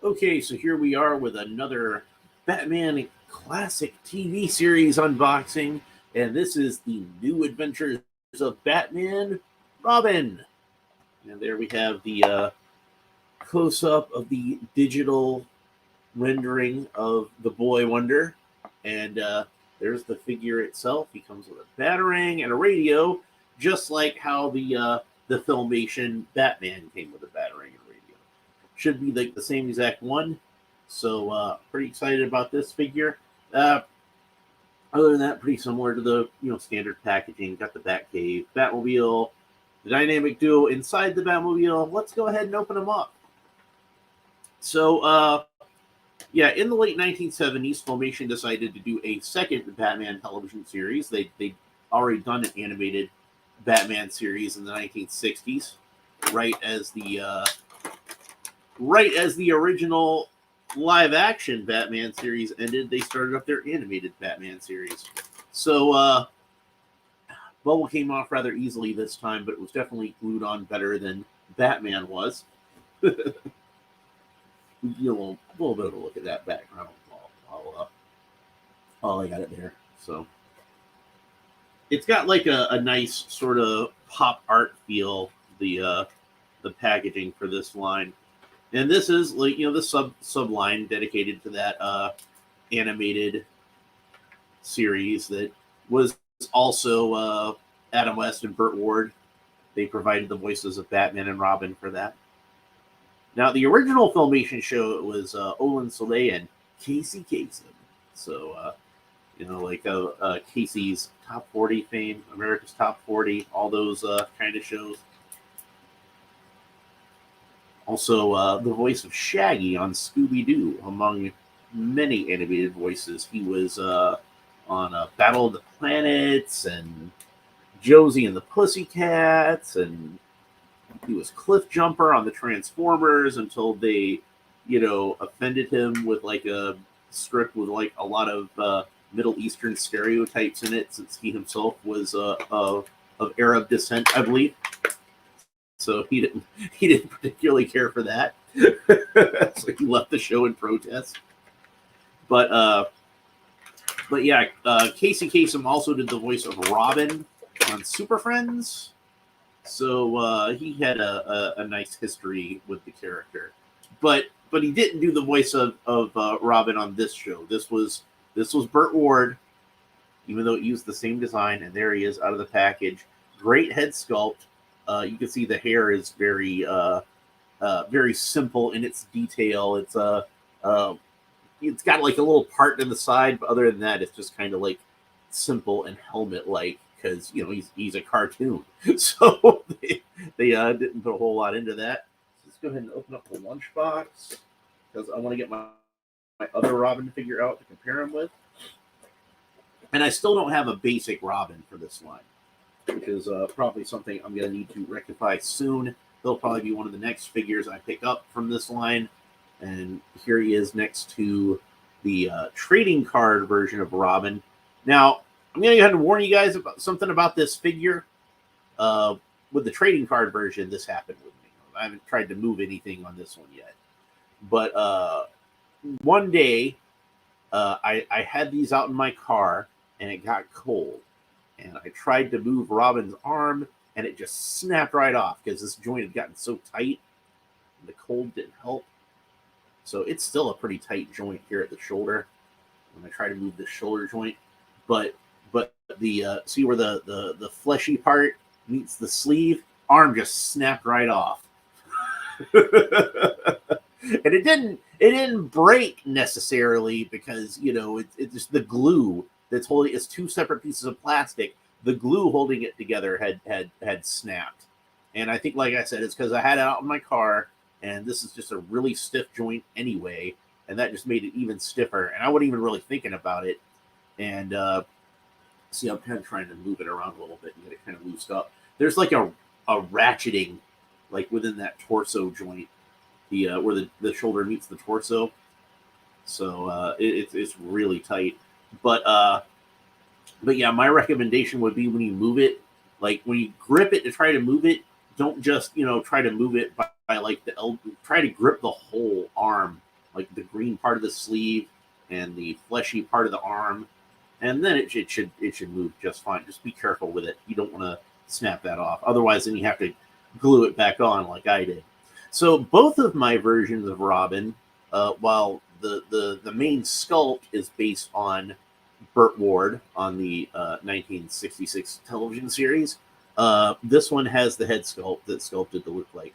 Okay, so here we are with another Batman classic TV series unboxing, and this is the New Adventures of Batman Robin. And there we have the close up of the digital rendering of the Boy Wonder, and there's the figure itself. He comes with a batarang and a radio, just like how the Filmation Batman came with a batarang and radio. Should be like the same exact one. So pretty excited about this figure. Uh, Other than that, pretty similar to the standard packaging. Got the Batcave, Batmobile, the dynamic duo inside the Batmobile. Let's go ahead and open them up. So yeah, in the late 1970s, Filmation decided to do a second Batman television series. They already done an animated Batman series in the 1960s, right as the original live action Batman series ended. They started up their animated Batman series. So Bubble came off rather easily this time, but it was definitely glued on better than Batman was. Get a little bit of a look at that background while I got it there. So it's got like a nice sort of pop art feel. The packaging for this line, and this is like the sub line dedicated to that animated series that was also Adam West and Burt Ward. They provided the voices of Batman and Robin for that. Now, the original Filmation show, it was Olin Soleil and Casey Kasem. So, like Casey's Top 40 fame, America's Top 40, all those kind of shows. Also, the voice of Shaggy on Scooby Doo, among many animated voices. He was on Battle of the Planets and Josie and the Pussycats, and he was Cliff Jumper on the Transformers until they, offended him with like a script with like a lot of Middle Eastern stereotypes in it, since he himself was of Arab descent, I believe. So he didn't particularly care for that, so he left the show in protest. But yeah, Casey Kasem also did the voice of Robin on Super Friends. So he had a nice history with the character, but he didn't do the voice of Robin on this show. This was Burt Ward, even though it used the same design. And there he is out of the package. Great head sculpt. You can see the hair is very very simple in its detail. It's got like a little part in the side, but other than that, it's just kind of like simple and helmet like, because he's a cartoon, so they didn't put a whole lot into that. Let's go ahead and open up the lunchbox, because I want to get my other Robin figure out to compare him with. And I still don't have a basic Robin for this line, which is probably something I'm going to need to rectify soon. He'll probably be one of the next figures I pick up from this line. And here he is next to the trading card version of Robin. Now, I'm going to go ahead and warn you guys about something about this figure. With the trading card version, this happened with me. I haven't tried to move anything on this one yet. But one day, I had these out in my car, and it got cold. And I tried to move Robin's arm, and it just snapped right off, because this joint had gotten so tight, and the cold didn't help. So it's still a pretty tight joint here at the shoulder when I try to move the shoulder joint. But the see where the fleshy part meets the sleeve, arm just snapped right off. And it didn't break necessarily, because it's just the glue that's holding. It's two separate pieces of plastic. The glue holding it together had snapped. And I think, like I said, it's because I had it out in my car, and this is just a really stiff joint anyway, and that just made it even stiffer. And I wasn't even really thinking about it. And see, I'm kind of trying to move it around a little bit and get it kind of loosed up. There's like a ratcheting, like within that torso joint, where the shoulder meets the torso. So it's really tight. But yeah, my recommendation would be, when you move it, like when you grip it to try to move it, don't just try to move it by like the elbow. Try to grip the whole arm like the green part of the sleeve and the fleshy part of the arm, and then it should move just fine. Just be careful with it. You don't want to snap that off. Otherwise, then you have to glue it back on like I did. So both of my versions of Robin, while the main sculpt is based on Burt Ward on the 1966 television series, this one has the head sculpt that's sculpted to look like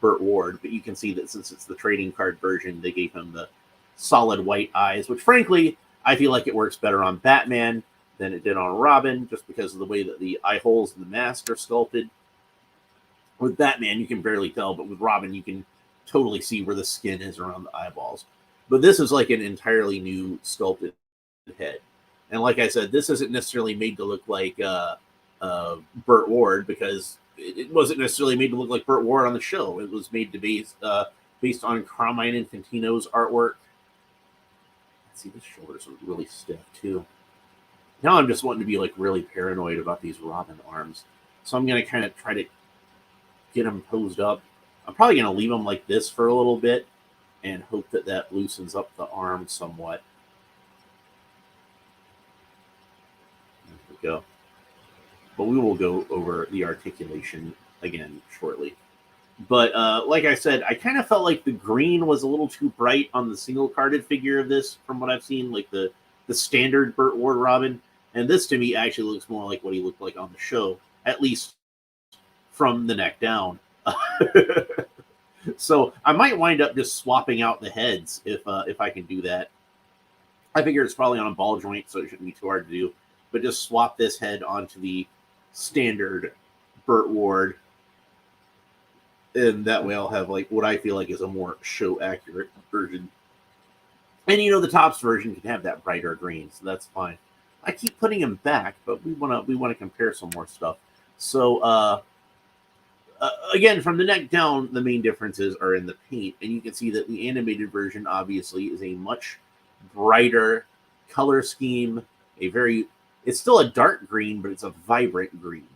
Burt Ward, but you can see that since it's the trading card version, they gave him the solid white eyes, which frankly, I feel like it works better on Batman than it did on Robin, just because of the way that the eye holes in the mask are sculpted. With Batman, you can barely tell, but with Robin, you can totally see where the skin is around the eyeballs. But this is like an entirely new sculpted head. And like I said, this isn't necessarily made to look like Burt Ward, because it wasn't necessarily made to look like Burt Ward on the show. It was made to be based on Carmine Infantino's artwork. Let's see, the shoulders are really stiff too. Now I'm just wanting to be like really paranoid about these Robin arms. So I'm going to kind of try to get them posed up. I'm probably going to leave them like this for a little bit and hope that that loosens up the arm somewhat. There we go. But we will go over the articulation again shortly. But like I said, I kind of felt like the green was a little too bright on the single carded figure of this from what I've seen, like the standard Burt Ward Robin. And this to me actually looks more like what he looked like on the show, at least from the neck down. So I might wind up just swapping out the heads if I can do that. I figure it's probably on a ball joint, so it shouldn't be too hard to do. But just swap this head onto the standard Burt Ward, and that way I'll have like what I feel like is a more show accurate version. And you know, the Topps version can have that brighter green, so that's fine. I keep putting him back, but we want to compare some more stuff. So again, from the neck down, the main differences are in the paint, and you can see that the animated version obviously is a much brighter color scheme. It's still a dark green, but it's a vibrant green.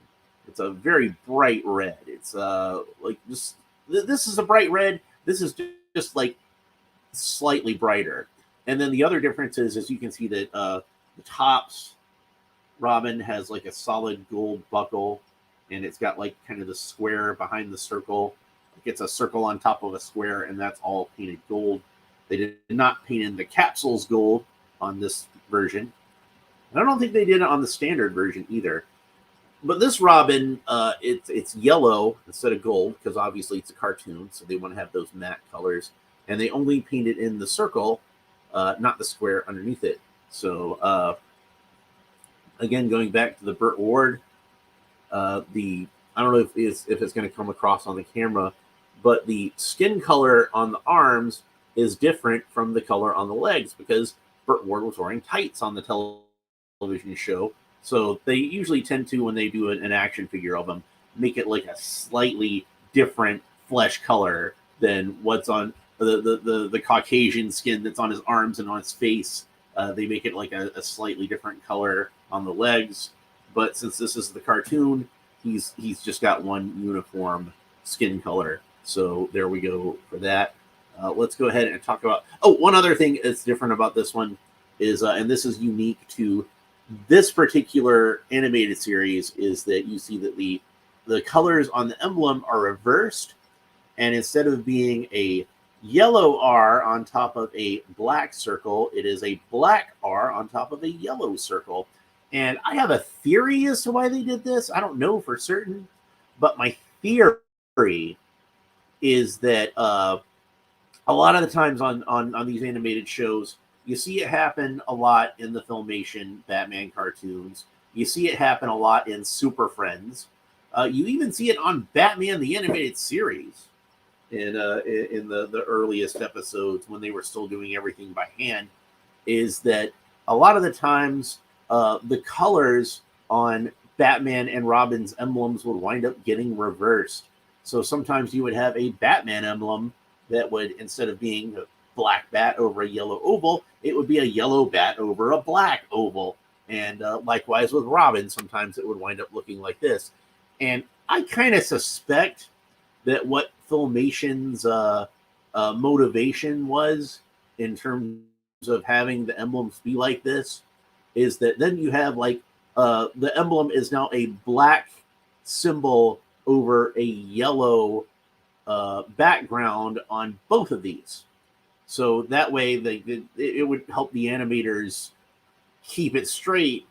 It's a very bright red. It's like this is a bright red. This is just like slightly brighter. And then the other difference is, as you can see, that the Topps Robin has like a solid gold buckle, and it's got like kind of the square behind the circle. Like it's a circle on top of a square, and that's all painted gold. They did not paint in the capsules gold on this version. And I don't think they did it on the standard version either. But this Robin, it's yellow instead of gold, because obviously it's a cartoon, so they want to have those matte colors. And they only painted in the circle, not the square underneath it. So, again, going back to the Burt Ward, I don't know if it's going to come across on the camera, but the skin color on the arms is different from the color on the legs, because Burt Ward was wearing tights on the television show. So they usually tend to, when they do an action figure of them, make it like a slightly different flesh color than what's on the Caucasian skin that's on his arms and on his face. They make it like a slightly different color on the legs. But since this is the cartoon, he's just got one uniform skin color. So there we go for that. Let's go ahead and talk about... Oh, one other thing that's different about this one is, and this is unique to this particular animated series, is that you see that the colors on the emblem are reversed, and instead of being a yellow R on top of a black circle, it is a black R on top of a yellow circle. And I have a theory as to why they did this. I don't know for certain, but my theory is that a lot of the times on these animated shows, you see it happen a lot in the Filmation Batman cartoons. You see it happen a lot in Super Friends. You even see it on Batman the Animated Series in the earliest episodes when they were still doing everything by hand, is that a lot of the times the colors on Batman and Robin's emblems would wind up getting reversed. So sometimes you would have a Batman emblem that would, instead of being a black bat over a yellow oval, it would be a yellow bat over a black oval. And likewise with Robin, sometimes it would wind up looking like this. And I kind of suspect that what Filmation's motivation was in terms of having the emblems be like this is that then you have like the emblem is now a black symbol over a yellow background on both of these. So that way it would help the animators keep it straight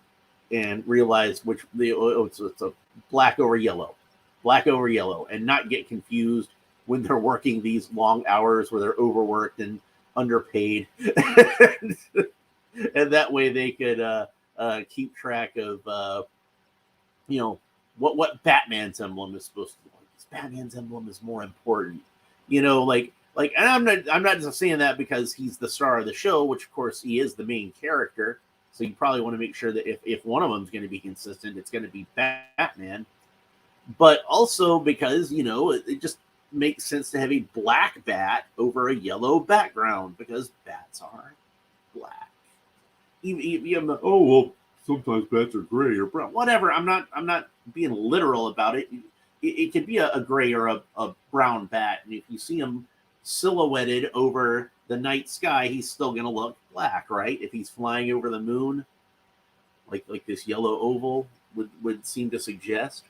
and realize which it's a black over yellow, and not get confused when they're working these long hours where they're overworked and underpaid. And that way they could keep track of what Batman's emblem is supposed to be. Batman's emblem is more important, and I'm not just saying that because he's the star of the show, which of course he is the main character. So you probably want to make sure that if one of them is going to be consistent, it's going to be Batman. But also because it just makes sense to have a black bat over a yellow background because bats are black. Even sometimes bats are gray or brown. Whatever. I'm not being literal about it. It could be a gray or a brown bat, and if you see him silhouetted over the night sky, he's still going to look black, right? If he's flying over the moon, like this yellow oval would seem to suggest.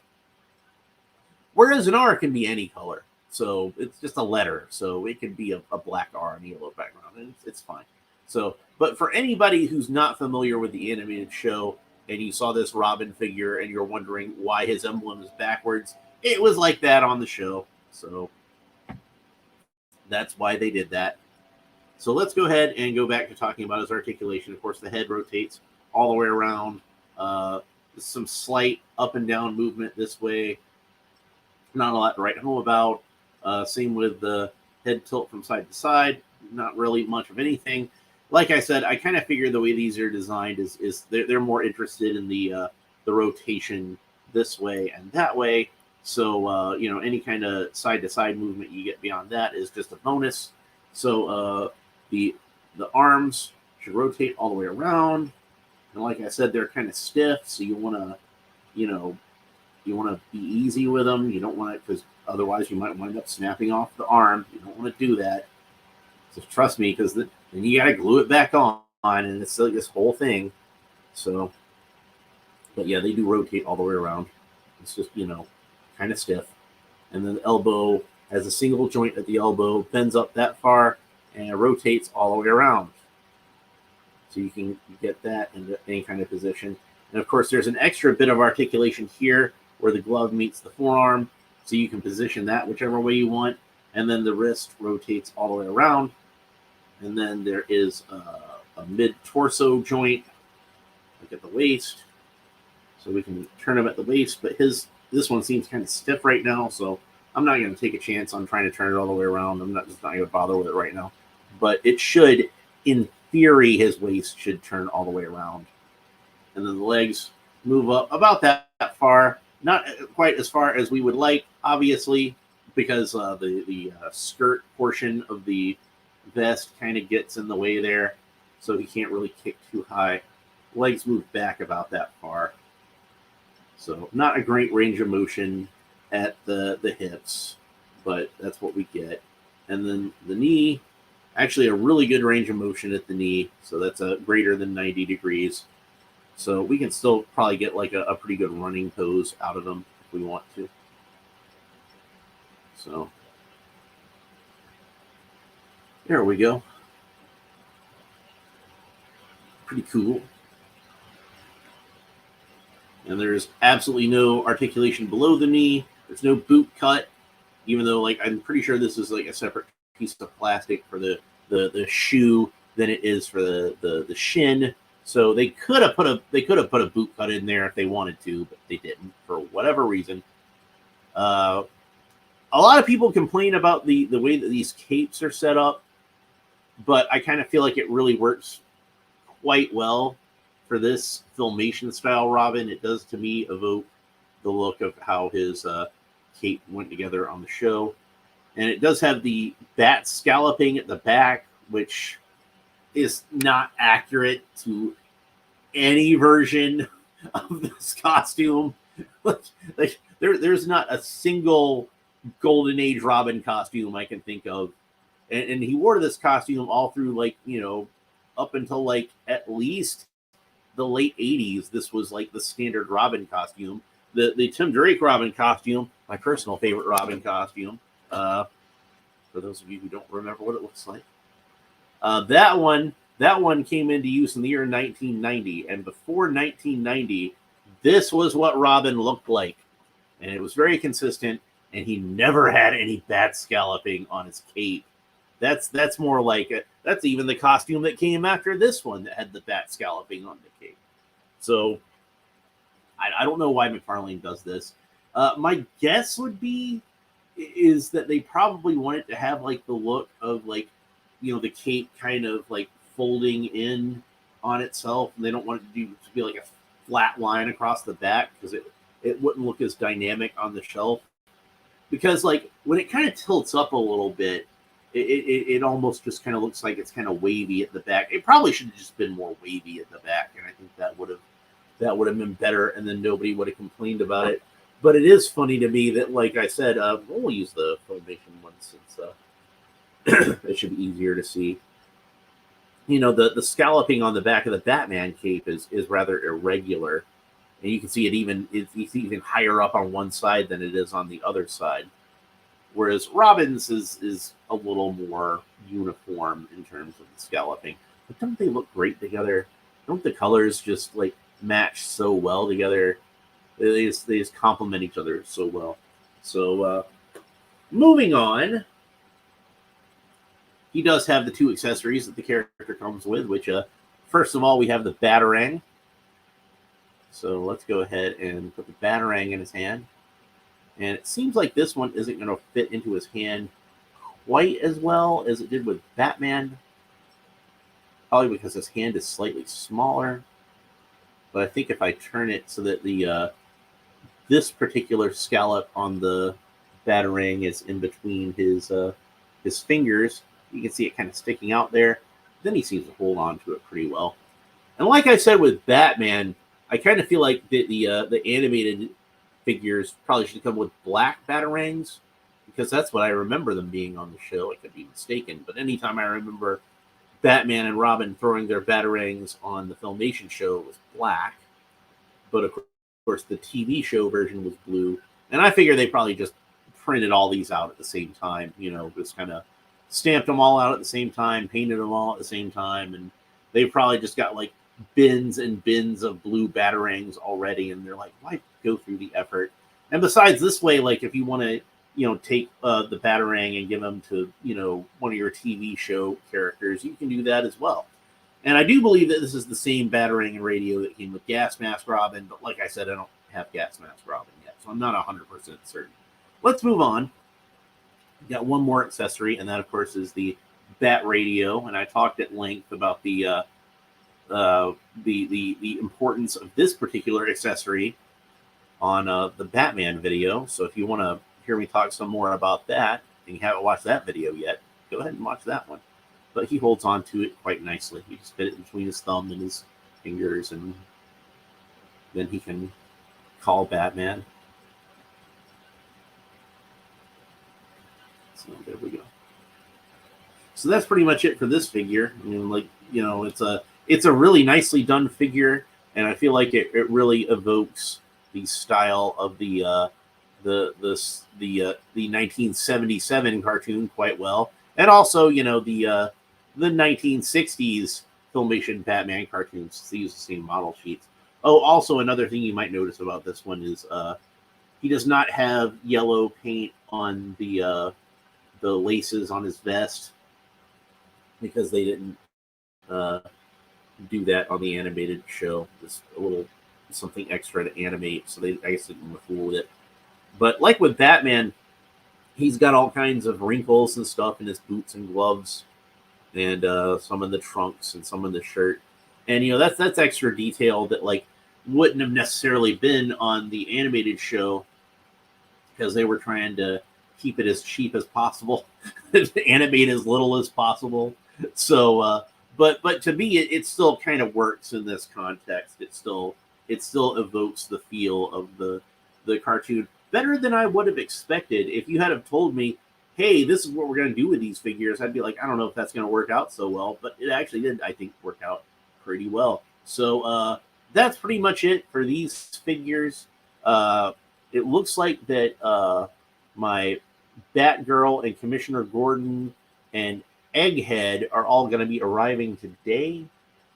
Whereas an R can be any color, so it's just a letter, so it could be a black R on a yellow background, and it's fine. So, but for anybody who's not familiar with the animated show, and you saw this Robin figure, and you're wondering why his emblem is backwards, it was like that on the show, so that's why they did that. So let's go ahead and go back to talking about his articulation. Of course, the head rotates all the way around. Some slight up and down movement this way. Not a lot to write home about. Same with the head tilt from side to side. Not really much of anything. Like I said, I kind of figure the way these are designed is they're more interested in the rotation this way and that way. So any kind of side to side movement you get beyond that is just a bonus. So the arms should rotate all the way around, and like I said, they're kind of stiff, so you want to be easy with them. You don't want to, because otherwise you might wind up snapping off the arm. You don't want to do that. So trust me, because then you got to glue it back on, and it's like this whole thing. So, but yeah, they do rotate all the way around. It's just kind of stiff, and then the elbow has a single joint at the elbow, bends up that far, and it rotates all the way around. So you can get that into any kind of position. And of course, there's an extra bit of articulation here where the glove meets the forearm. So you can position that whichever way you want. And then the wrist rotates all the way around. And then there is a mid-torso joint, like at the waist. So we can turn him at the waist. But this one seems kind of stiff right now. So I'm not going to take a chance on trying to turn it all the way around. I'm just not going to bother with it right now. But it should, in theory, his waist should turn all the way around. And then the legs move up about that far. Not quite as far as we would like, obviously, because the skirt portion of the vest kind of gets in the way there. So he can't really kick too high. Legs move back about that far. So not a great range of motion at the hips, but that's what we get. And then the knee, actually a really good range of motion at the knee. So that's a greater than 90 degrees. So we can still probably get like a pretty good running pose out of them if we want to. So there we go. Pretty cool. And there's absolutely no articulation below the knee. There's no boot cut, even though I'm pretty sure this is like a separate piece of plastic for the shoe than it is for the shin. So they could have put a boot cut in there if they wanted to, but they didn't for whatever reason. A lot of people complain about the way that these capes are set up, but I kind of feel like it really works quite well for this Filmation style Robin. It does to me evoke the look of how his cape went together on the show. And it does have the bat scalloping at the back, which is not accurate to any version of this costume. There's not a single Golden Age Robin costume I can think of and he wore this costume all through like up until like at least the late 80s. This was like the standard Robin costume. The Tim Drake Robin costume, my personal favorite Robin costume. For those of you who don't remember what it looks like, that one came into use in the year 1990, and before 1990, this was what Robin looked like, and it was very consistent. And he never had any bat scalloping on his cape. That's more like it. That's even the costume that came after this one that had the bat scalloping on the cape. So I don't know why McFarlane does this. My guess would be is that they probably wanted to have like the look of like the cape kind of like folding in on itself, and they don't want it to be like a flat line across the back because it wouldn't look as dynamic on the shelf. Because like when it kind of tilts up a little bit, it almost just kind of looks like it's kind of wavy at the back. It probably should have just been more wavy at the back, and I think that would have been better, and then nobody would have complained about it. But it is funny to me that, like I said, we'll use the Filmation one since it should be easier to see. The scalloping on the back of the Batman cape is rather irregular, and you can see it's even higher up on one side than it is on the other side. Whereas Robin's is a little more uniform in terms of the scalloping. But don't they look great together? Don't the colors just like match so well together? They just complement each other so well. So moving on, he does have the two accessories that the character comes with, which first of all, we have the Batarang. So let's go ahead and put the Batarang in his hand. And it seems like this one isn't going to fit into his hand quite as well as it did with Batman. Probably because his hand is slightly smaller. But I think if I turn it so that this particular scallop on the Batarang is in between his fingers, you can see it kind of sticking out there. Then he seems to hold on to it pretty well. And like I said with Batman, I kind of feel like the animated figures probably should come with black Batarangs, because that's what I remember them being on the show. I could be mistaken, but anytime I remember Batman and Robin throwing their Batarangs on the Filmation show, it was black. But of course, the TV show version was blue. And I figure they probably just printed all these out at the same time, just kind of stamped them all out at the same time, painted them all at the same time, and they probably just got like bins and bins of blue Batarangs already, and they're like, why go through the effort? And besides, this way, like if you want to take the Batarang and give them to one of your TV show characters, you can do that as well. And I do believe that this is the same Batarang and radio that came with Gas Mask Robin, but like I said, I don't have Gas Mask Robin yet, so I'm not 100% certain. Let's move on. We've got one more accessory, and that of course is the Bat Radio, and I talked at length about the importance of this particular accessory on the Batman video. So if you want to hear me talk some more about that, and you haven't watched that video yet, go ahead and watch that one. But he holds on to it quite nicely. He just fit it between his thumb and his fingers, and then he can call Batman. So there we go. So that's pretty much it for this figure. I mean, it's a really nicely done figure, and I feel like it really evokes the style of the 1977 cartoon quite well, and also the 1960s Filmation Batman cartoons. They use the same model sheets. Oh, also another thing you might notice about this one is he does not have yellow paint on the laces on his vest, because they didn't do that on the animated show. Just a little something extra to animate, so they, I guess, didn't fool with it. But like with Batman, he's got all kinds of wrinkles and stuff in his boots and gloves, and some in the trunks and some in the shirt. And that's extra detail that like wouldn't have necessarily been on the animated show, because they were trying to keep it as cheap as possible, animate as little as possible. So, but to me, it still kind of works in this context. It still evokes the feel of the cartoon better than I would have expected. If you had have told me hey, this is what we're going to do with these figures, I'd be like, I don't know if that's going to work out so well, but it actually did, I think, work out pretty well. So that's pretty much it for these figures. It looks like that my Batgirl and Commissioner Gordon and Egghead are all going to be arriving today.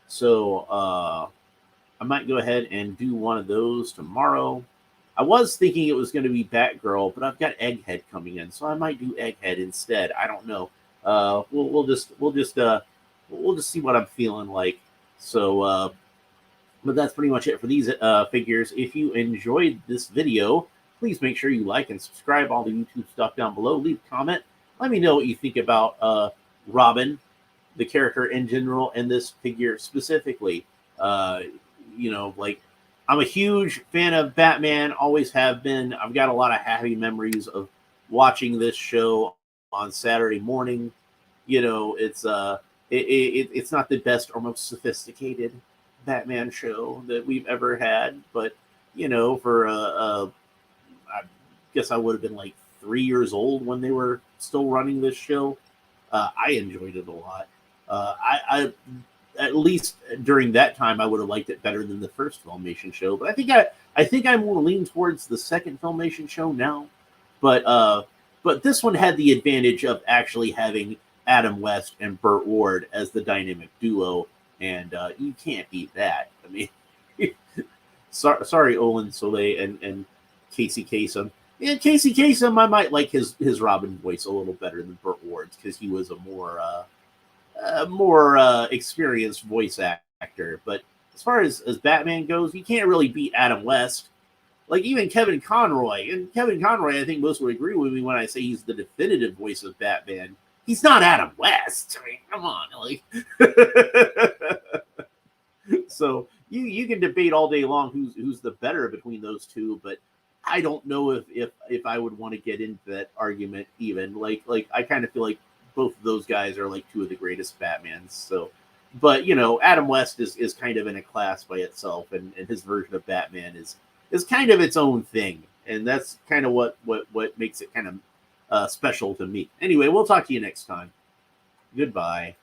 So I might go ahead and do one of those tomorrow. I was thinking it was going to be Batgirl, but I've got Egghead coming in, so I might do Egghead instead. I don't know. We'll just see what I'm feeling like. So, but that's pretty much it for these figures. If you enjoyed this video, please make sure you like and subscribe. All the YouTube stuff down below. Leave a comment. Let me know what you think about Robin, the character in general, and this figure specifically. Like, I'm a huge fan of Batman, always have been. I've got a lot of happy memories of watching this show on Saturday morning. It's it's not the best or most sophisticated Batman show that we've ever had, but for I guess I would have been like 3 years old when they were still running this show. I enjoyed it a lot. I at least during that time, I would have liked it better than the first Filmation show. But I think I more lean towards the second Filmation show now. But this one had the advantage of actually having Adam West and Burt Ward as the dynamic duo, and you can't beat that. I mean, sorry, Olin Soleil and Casey Kasem. Yeah, Casey Kasem, I might like his Robin voice a little better than Burt Ward's because he was a more experienced voice actor. But as far as Batman goes, you can't really beat Adam West. Like even Kevin Conroy, I think most would agree with me when I say he's the definitive voice of Batman. He's not Adam West. I mean, come on, like. So you can debate all day long who's the better between those two, but I don't know if I would want to get into that argument even. Like I kind of feel like both of those guys are like two of the greatest Batmans. So, but Adam West is kind of in a class by itself, and his version of Batman is kind of its own thing, and that's kind of what makes it kind of special to me. Anyway, we'll talk to you next time. Goodbye.